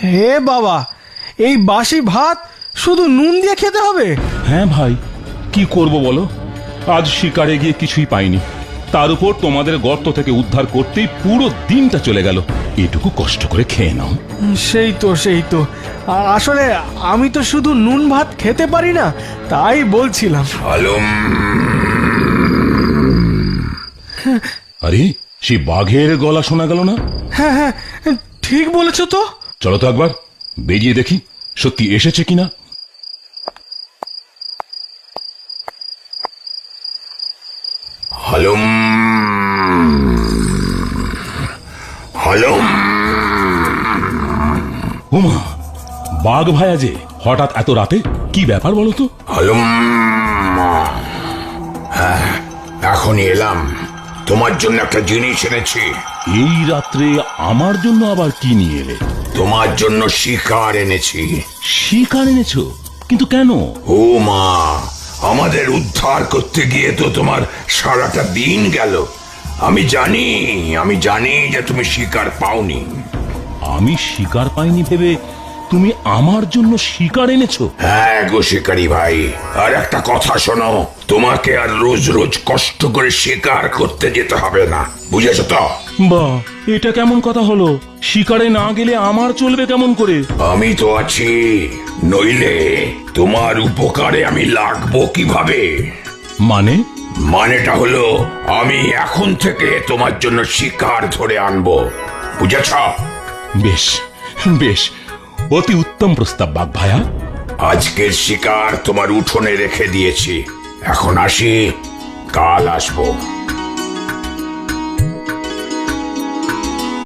হে বাবা, এই বাসি ভাত শুধু নুন দিয়ে খেতে হবে? হ্যাঁ ভাই, কি করব বলো, আজ শিকারে গিয়ে কিছুই পাইনি, তার উপর তোমাদের গর্ত থেকে উদ্ধার করতেই পুরো দিনটা চলে গেল। এটুকু কষ্ট করে খেয়ে নাও। সেই তো আসলে আমি তো শুধু নুন ভাত খেতে পারি না, তাই বলছিলাম। আরে, সেই বাঘের গলা শোনা গেল না? হ্যাঁ হ্যাঁ, ঠিক বলেছো তো। চলো তো একবার বেরিয়ে দেখি সত্যি এসেছে কিনা। হালুম হালুম। ওমা, বাঘ ভাইয়া যে হঠাৎ এত রাতে, কি ব্যাপার বলো তো? হালুম। হ্যাঁ, এখনই এলাম, তোমার জন্য একটা জিনিস এনেছি। এই রাত্রে আমার জন্য আবার কি নিয়ে এলে? তোমার জন্য শিকার এনেছি। শিকার এনেছো? কিন্তু কেন? ও মা, আমাদের উদ্ধার করতে গিয়ে তো তোমার সারাটা দিন গেল। আমি জানি যে তুমি শিকার পাওনি। আমি শিকার পাইনি ভেবে তুমি আমার জন্য শিকার এনেছো? হ্যাঁ গো শিকারি ভাই, আর একটা কথা শোনো, তোমাকে আর রোজ রোজ কষ্ট করে শিকার করতে যেতে হবে না, বুঝেছো তো? বাহ, এটা কেমন কথা হলো? শিকারে না গেলে আমার চলবে কেমন করে? আমি তো আছি, নইলে তোমার উপকারে আমি লাগবো কিভাবে? মানেটা হলো, আমি এখন থেকে তোমার জন্য শিকার ধরে আনবো, বুঝেছ? বেশ বেশ, অতি উত্তম প্রস্তাব বাঘ ভাইয়া। আজকের শিকার তোমার উঠোনে রেখে দিয়েছি, এখন আসি, কাল আসবো।